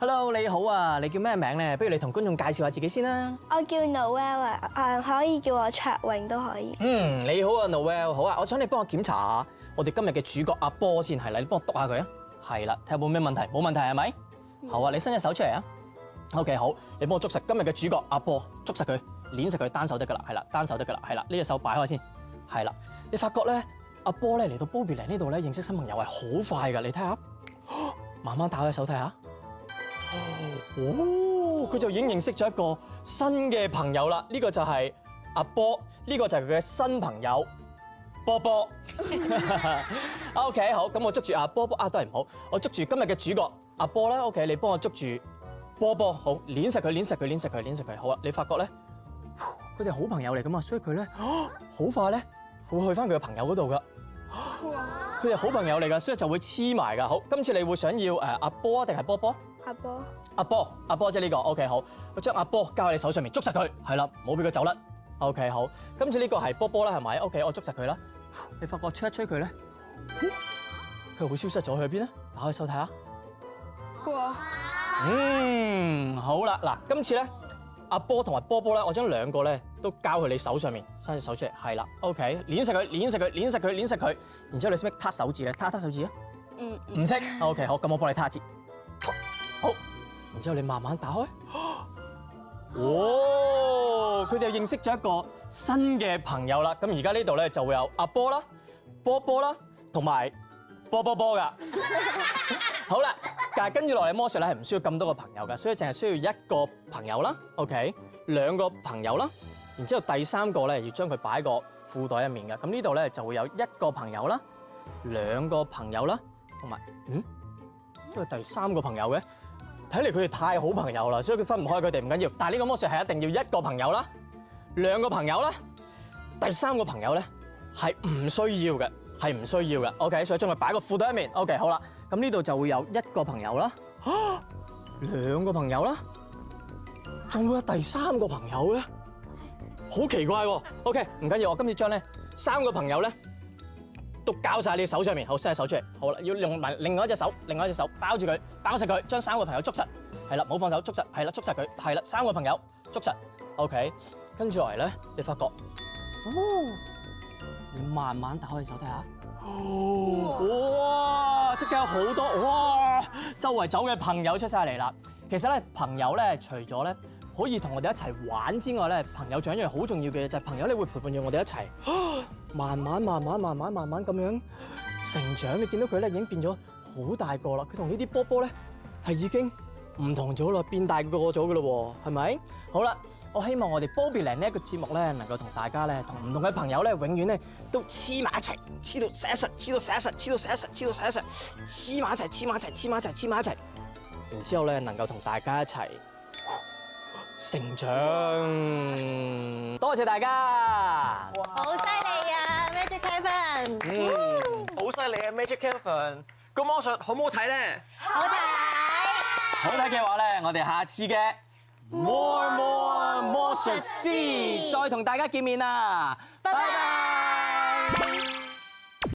Hello， 你好啊，你叫咩名咧？不如你同觀眾介紹下自己先啦。我叫 Noel 啊，可以叫我卓穎都可以。你好啊 Noel， 好啊，我想你幫我檢查下我哋今日嘅主角阿波先係啦，你幫我篤下佢啊。係啦，睇下有冇咩問題，冇問題係咪？好啊，你伸隻手出嚟啊。OK， 好，你幫我捉實今日嘅主角阿波，捉實佢，捏實佢，單手得噶啦，係啦，單手得噶啦，係啦，呢隻手擺開先，係啦。你發覺咧，阿波咧嚟到 Bobbyland 呢度咧認識新朋友係好快噶，你睇下，慢慢打開手睇下。哦，佢就已經認識咗一個新嘅朋友啦。呢個就係阿波，呢個就係佢嘅新朋友波波。OK， 好，咁我捉住阿波波啊，都係唔好，我捉住今日嘅主角阿波啦。OK， 你幫我捉住波波，好，捏實佢，捏實佢，捏實佢，捏實佢。好啊，你發覺咧，佢哋好朋友嚟噶嘛，所以佢咧好快咧會去翻佢嘅朋友嗰度噶。佢哋好朋友嚟噶，所以就會黐埋噶。好，今次你會想要阿波定係波波？阿波即係呢個 ，OK 好，我將阿波交喺你手上面，捉實佢，係啦，唔好俾佢走甩。OK 好，今次呢個係波波啦，係咪 ？OK 我捉實佢啦，你發覺吹一吹佢咧，佢會消失咗去邊咧？打開手睇下。哇！好啦，嗱，今次咧阿波同埋波波咧，我將兩個咧都交去你手上面，伸隻手出嚟，係啦 ，OK， 捏實佢，捏實佢，捏實佢，捏實佢，然之後你識唔識撻手指咧？撻手指啊？唔識。OK 好，咁我幫你撻一節。好，然之後你慢慢打開，哦，佢哋認識咗一個新嘅朋友啦。咁而家呢度咧就會有阿波啦、波波啦，同埋波波波噶。好啦，但係跟住落嚟魔術咧係唔需要咁多個朋友噶，所以淨係需要一個朋友啦。OK， 兩個朋友啦，然之後第三個咧要將佢擺喺個褲袋入面嘅。咁呢度咧就會有一個朋友啦、兩個朋友啦，同埋因為第三個朋友嘅。睇嚟佢哋太好朋友啦，所以佢分唔開佢哋唔緊要。但係呢個魔術係一定要一個朋友啦、兩個朋友啦，第三個朋友咧係唔需要嘅，係唔需要嘅。OK， 所以將佢擺個褲袋入面。OK， 好啦，咁呢度就會有一個朋友啦、兩個朋友啦，仲會有第三個朋友咧，好奇怪喎。OK， 唔緊要，我今次將咧三個朋友咧都交晒你手上面，好，伸隻手出嚟，好啦，要用埋另外一隻手包住佢，包實佢，將三個朋友捉實，係啦，唔好放手，捉實，係啦，捉實佢，係啦，三個朋友捉實 ，OK， 跟住落嚟咧，你發覺，你慢慢打開手睇下，哇，即刻有好多，哇，周圍走嘅朋友出晒嚟啦。其實咧，朋友咧，除咗咧可以同我哋一齊玩之外咧，朋友仲有一樣好重要嘅嘢，就係朋友咧會陪伴住我哋一齊。慢慢咁樣成長，你見到佢咧已經變咗好大個啦。佢同呢啲波波咧係已經唔同咗啦，變大個咗噶咯喎，係咪？好啦，我希望我哋 Bobbyland 呢一個節目咧，能夠同大家咧，同唔同嘅朋友咧，永遠咧都黐埋一齊，黐到實一實，黐到實一實，黐到實一實，黐到實一實，黐埋一齊，黐埋一齊，黐埋一齊，黐埋一齊，然之後咧能夠同大家一齊成長。多謝大家！好犀利啊 ，Magic Kevin！好犀利啊 ，Magic Kevin！個魔術好唔好睇咧？好睇！好睇嘅話咧，我哋下次嘅 More 魔術師再同大家見面啦，拜拜。